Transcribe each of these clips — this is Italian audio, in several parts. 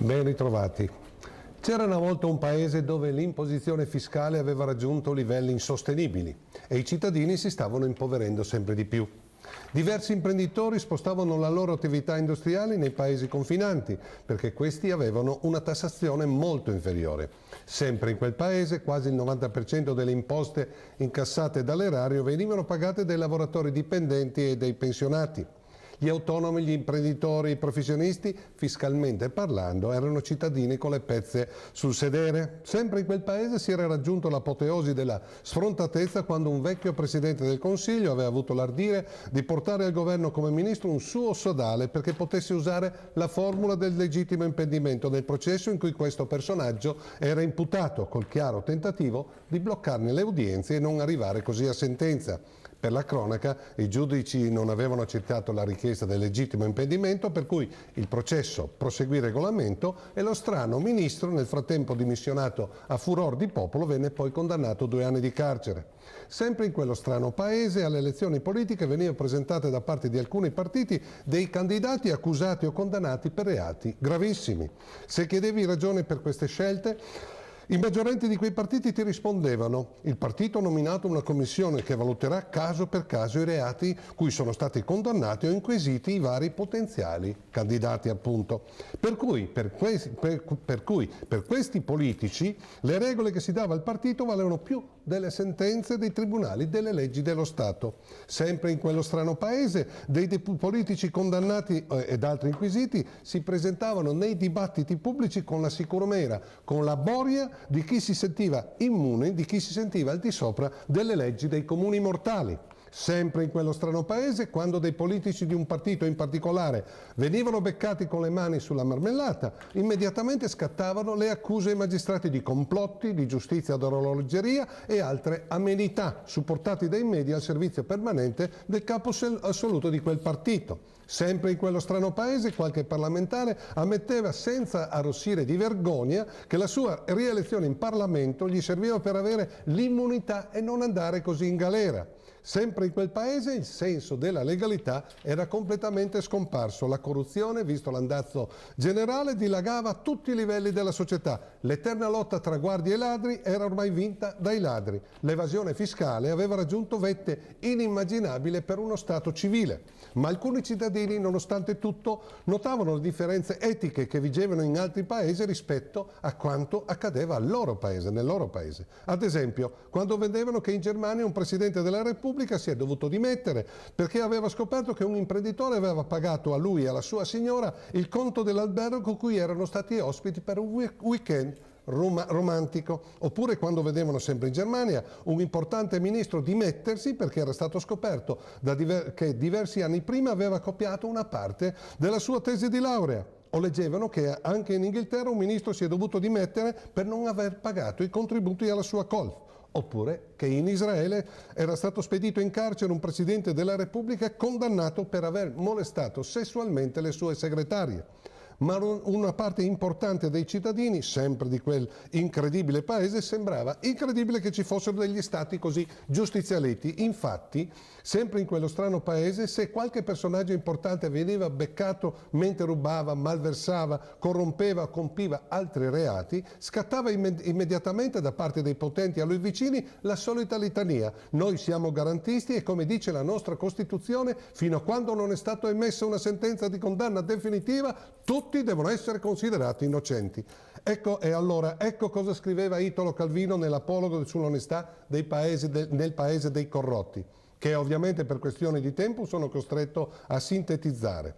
Ben ritrovati. C'era una volta un paese dove l'imposizione fiscale aveva raggiunto livelli insostenibili e i cittadini si stavano impoverendo sempre di più. Diversi imprenditori spostavano la loro attività industriale nei paesi confinanti perché questi avevano una tassazione molto inferiore. Sempre in quel paese quasi il 90% delle imposte incassate dall'erario venivano pagate dai lavoratori dipendenti e dai pensionati. Gli autonomi, gli imprenditori, i professionisti, fiscalmente parlando, erano cittadini con le pezze sul sedere. Sempre in quel paese si era raggiunto l'apoteosi della sfrontatezza quando un vecchio Presidente del Consiglio aveva avuto l'ardire di portare al governo come ministro un suo sodale perché potesse usare la formula del legittimo impedimento nel processo in cui questo personaggio era imputato, col chiaro tentativo di bloccarne le udienze e non arrivare così a sentenza. Per la cronaca, i giudici non avevano accettato la richiesta del legittimo impedimento, per cui il processo proseguì regolamento e lo strano ministro, nel frattempo dimissionato a furor di popolo, venne poi condannato a 2 anni di carcere. Sempre in quello strano paese, alle elezioni politiche venivano presentate da parte di alcuni partiti dei candidati accusati o condannati per reati gravissimi. Se chiedevi ragione per queste scelte, i maggioranti di quei partiti ti rispondevano: il partito ha nominato una commissione che valuterà caso per caso i reati cui sono stati condannati o inquisiti i vari potenziali candidati, appunto. Per cui per questi politici le regole che si dava al partito valevano più delle sentenze dei tribunali, delle leggi dello Stato. Sempre in quello strano paese, dei politici condannati ed altri inquisiti si presentavano nei dibattiti pubblici con la sicurezza, con la boria di chi si sentiva immune, di chi si sentiva al di sopra delle leggi dei comuni mortali. Sempre in quello strano paese, quando dei politici di un partito in particolare venivano beccati con le mani sulla marmellata, immediatamente scattavano le accuse ai magistrati di complotti, di giustizia d'orologeria e altre amenità, supportati dai media al servizio permanente del capo assoluto di quel partito. Sempre in quello strano paese, qualche parlamentare ammetteva senza arrossire di vergogna che la sua rielezione in Parlamento gli serviva per avere l'immunità e non andare così in galera. Sempre in quel paese il senso della legalità era completamente scomparso. La corruzione, visto l'andazzo generale, dilagava a tutti i livelli della società. L'eterna lotta tra guardie e ladri era ormai vinta dai ladri. L'evasione fiscale aveva raggiunto vette inimmaginabili per uno Stato civile. Ma alcuni cittadini, nonostante tutto, notavano le differenze etiche che vigevano in altri paesi rispetto a quanto accadeva al loro paese, nel loro paese. Ad esempio, quando vedevano che in Germania un Presidente della Repubblica si è dovuto dimettere perché aveva scoperto che un imprenditore aveva pagato a lui e alla sua signora il conto dell'albergo con cui erano stati ospiti per un weekend romantico. Oppure quando vedevano, sempre in Germania, un importante ministro dimettersi perché era stato scoperto che diversi anni prima aveva copiato una parte della sua tesi di laurea. O leggevano che anche in Inghilterra un ministro si è dovuto dimettere per non aver pagato i contributi alla sua colf. Oppure che in Israele era stato spedito in carcere un Presidente della Repubblica condannato per aver molestato sessualmente le sue segretarie. Ma una parte importante dei cittadini, sempre di quel incredibile paese, sembrava incredibile che ci fossero degli stati così giustizialiti. Infatti, sempre in quello strano paese, se qualche personaggio importante veniva beccato mentre rubava, malversava, corrompeva o compiva altri reati, scattava immediatamente da parte dei potenti a lui vicini la solita litania: noi siamo garantisti e, come dice la nostra Costituzione, fino a quando non è stata emessa una sentenza di condanna definitiva, tutti devono essere considerati innocenti. Ecco cosa scriveva Italo Calvino nell'apologo sull'onestà nel paese dei corrotti, che ovviamente per questioni di tempo sono costretto a sintetizzare.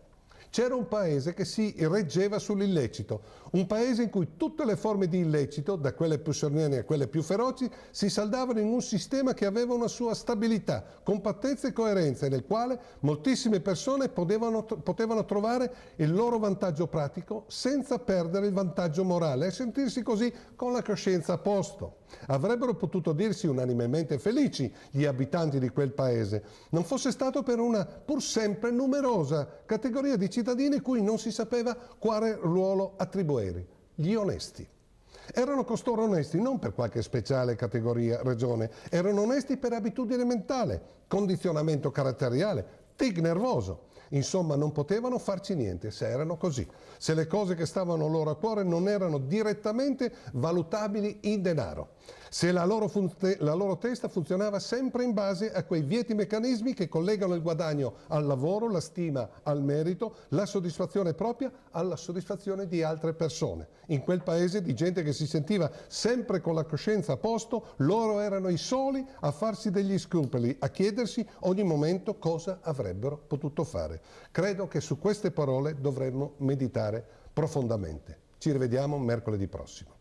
C'era un paese che si reggeva sull'illecito, un paese in cui tutte le forme di illecito, da quelle più sorniane a quelle più feroci, si saldavano in un sistema che aveva una sua stabilità, compattezza e coerenza, e nel quale moltissime persone potevano trovare il loro vantaggio pratico senza perdere il vantaggio morale e sentirsi così con la coscienza a posto. Avrebbero potuto dirsi unanimemente felici gli abitanti di quel paese, non fosse stato per una pur sempre numerosa categoria di cittadini cui non si sapeva quale ruolo attribuire: gli onesti. Erano costoro onesti non per qualche speciale categoria, ragione, erano onesti per abitudine mentale, condizionamento caratteriale, tic nervoso. Insomma, non potevano farci niente se erano così, se le cose che stavano loro a cuore non erano direttamente valutabili in denaro, se la loro testa funzionava sempre in base a quei vieti meccanismi che collegano il guadagno al lavoro, la stima al merito, la soddisfazione propria alla soddisfazione di altre persone. In quel paese di gente che si sentiva sempre con la coscienza a posto, loro erano i soli a farsi degli scrupoli, a chiedersi ogni momento cosa avrebbero potuto fare. Credo che su queste parole dovremmo meditare profondamente. Ci rivediamo mercoledì prossimo.